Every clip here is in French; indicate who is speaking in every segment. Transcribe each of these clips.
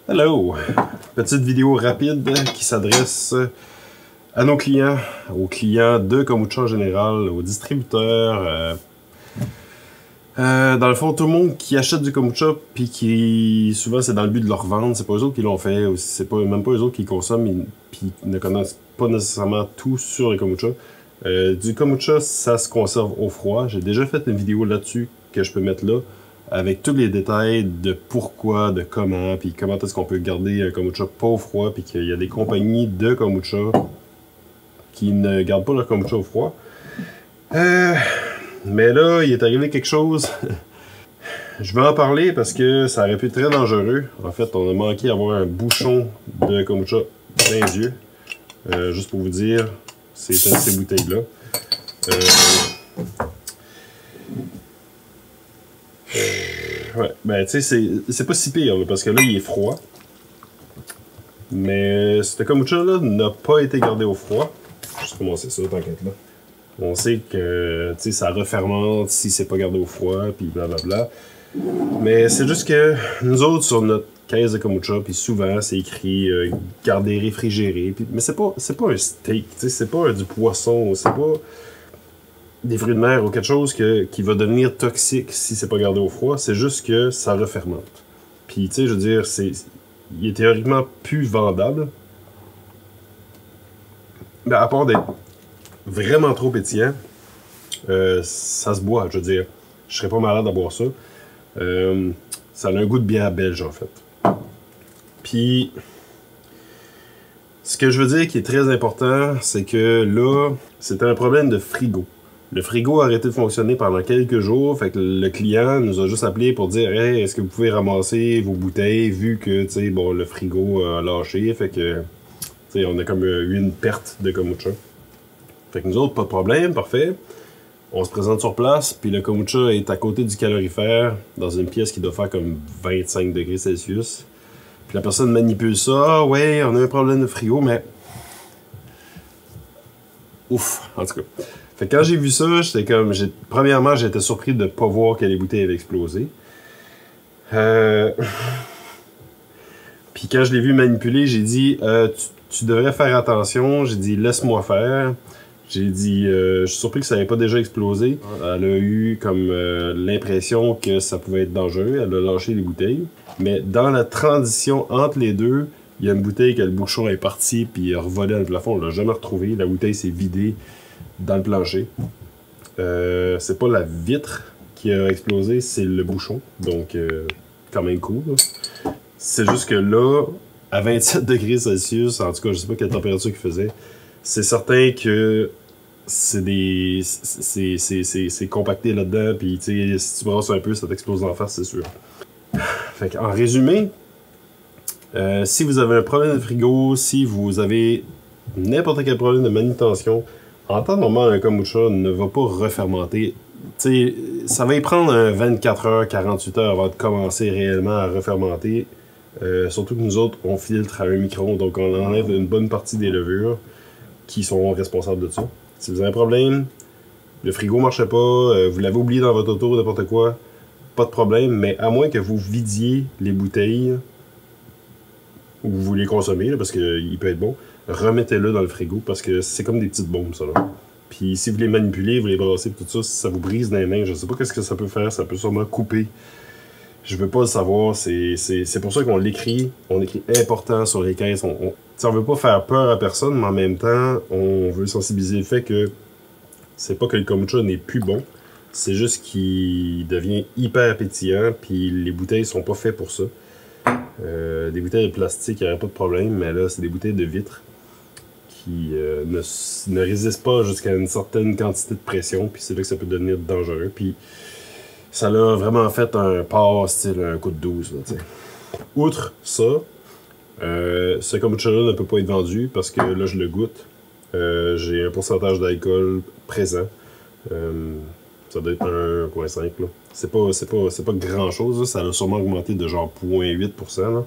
Speaker 1: Hello! Petite vidéo rapide qui s'adresse à nos clients, aux clients de kombucha en général, aux distributeurs. Dans le fond, tout le monde qui achète du kombucha, puis qui souvent c'est dans le but de leur vendre, c'est pas eux autres qui l'ont fait, c'est pas, même pas eux autres qui consomment, puis ne connaissent pas nécessairement tout sur le kombucha. Du kombucha, ça se conserve au froid. J'ai déjà fait une vidéo là-dessus que je peux mettre là, avec tous les détails de pourquoi, de comment, puis comment est-ce qu'on peut garder un kombucha pas au froid, puis qu'il y a des compagnies de kombucha qui ne gardent pas leur kombucha au froid. Mais là, il est arrivé quelque chose. Je vais en parler parce que ça aurait pu être très dangereux. En fait, on a manqué d'avoir un bouchon de kombucha plein les yeux. Juste pour vous dire, c'est ces bouteilles-là. Ouais, ben tu sais, c'est pas si pire là, parce que là, il est froid. Mais ce kombucha-là n'a pas été gardé au froid. Je vais juste commencer ça, t'inquiète là. On sait que ça refermente si c'est pas gardé au froid, puis blablabla. Mais c'est juste que nous autres, sur notre caisse de kombucha, puis souvent c'est écrit garder réfrigéré. Puis, mais c'est pas un steak, c'est pas du poisson, c'est pas des fruits de mer ou quelque chose qui va devenir toxique si c'est pas gardé au froid. C'est juste que ça refermente. Puis tu sais, je veux dire, il est théoriquement plus vendable. Mais à part d'être vraiment trop pétillant, ça se boit, je veux dire. Je serais pas malade à boire ça. Ça a un goût de bière belge, en fait. Puis, ce que je veux dire qui est très important, c'est que là, c'était un problème de frigo. Le frigo a arrêté de fonctionner pendant quelques jours, fait que le client nous a juste appelé pour dire « Hey, est-ce que vous pouvez ramasser vos bouteilles, vu que, tu sais, bon, le frigo a lâché, fait que, tu sais, on a comme eu une perte de kombucha. » Fait que nous autres, pas de problème, parfait. On se présente sur place, puis le kombucha est à côté du calorifère, dans une pièce qui doit faire comme 25 degrés Celsius. Puis la personne manipule ça. Ah ouais, on a un problème de frigo, mais... Ouf, en tout cas. Fait que quand j'ai vu ça, j'étais comme... Premièrement, j'étais surpris de ne pas voir que les bouteilles avaient explosé. Puis quand je l'ai vu manipuler, j'ai dit tu devrais faire attention. J'ai dit laisse-moi faire. J'ai dit je suis surpris que ça n'avait pas déjà explosé. Elle a eu comme l'impression que ça pouvait être dangereux. Elle a lâché les bouteilles. Mais dans la transition entre les deux, il y a une bouteille que le bouchon est parti puis a revolé dans le plafond. On l'a jamais retrouvé. La bouteille s'est vidée dans le plancher. C'est pas la vitre qui a explosé, c'est le bouchon. Donc quand même cool. C'est juste que là, à 27 degrés Celsius, en tout cas, je sais pas quelle température il faisait, c'est certain que c'est compacté là-dedans, puis tu sais, si tu brasses un peu, ça t'explose en face, c'est sûr. Fait en résumé, si vous avez un problème de frigo, si vous avez n'importe quel problème de manutention, en temps normal, un kombucha ne va pas refermenter. T'sais, ça va y prendre 24 heures, 48 heures avant de commencer réellement à refermenter. Surtout que nous autres, on filtre à un micron, donc on enlève une bonne partie des levures qui sont responsables de ça. Si vous avez un problème, le frigo ne marchait pas, vous l'avez oublié dans votre auto, n'importe quoi, pas de problème, mais à moins que vous vidiez les bouteilles, ou vous les consommez, là, parce qu'il peut être bon, remettez-le dans le frigo, parce que c'est comme des petites bombes, ça, là. Puis si vous les manipulez, vous les brassez, tout ça, si ça vous brise dans les mains, je sais pas qu'est-ce que ça peut faire, ça peut sûrement couper. Je veux pas le savoir, c'est pour ça qu'on l'écrit, on écrit important sur les caisses. On veut pas faire peur à personne, mais en même temps, on veut sensibiliser le fait que c'est pas que le kombucha n'est plus bon, c'est juste qu'il devient hyper pétillant, puis les bouteilles sont pas faites pour ça. Des bouteilles de plastique, il n'y aurait pas de problème, mais là, c'est des bouteilles de vitre qui ne résistent pas jusqu'à une certaine quantité de pression, puis c'est là que ça peut devenir dangereux. Puis ça l'a vraiment fait un pas, style un coup de 12. Là, outre ça, ce kombucha-là ne peut pas être vendu parce que là, je le goûte. J'ai un pourcentage d'alcool présent. Ça doit être 1,5. C'est pas grand-chose. Ça a sûrement augmenté de genre 0,8%.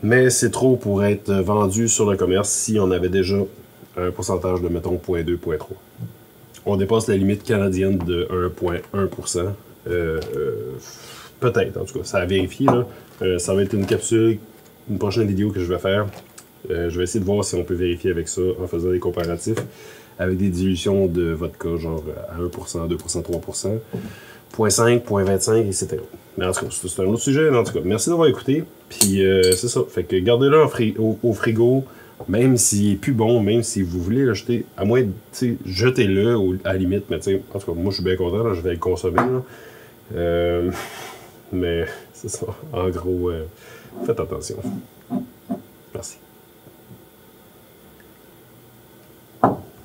Speaker 1: Mais c'est trop pour être vendu sur le commerce si on avait déjà un pourcentage de, mettons, 0,2, 0,3. On dépasse la limite canadienne de 1,1%. Peut-être, en tout cas, ça a vérifié. Là. Ça va être une capsule, une prochaine vidéo que je vais faire. Je vais essayer de voir si on peut vérifier avec ça en faisant des comparatifs avec des dilutions de vodka, genre à 1%, 2%, 3%, 0.5, 0.25, etc. Mais en tout cas, c'est un autre sujet. Mais en tout cas, merci d'avoir écouté. Puis c'est ça. Fait que gardez-le au frigo, même s'il est plus bon, même si vous voulez le jeter, à moins de, jetez-le à la limite. Mais en tout cas, moi je suis bien content, là, je vais le consommer. Là. Mais c'est ça. En gros, faites attention.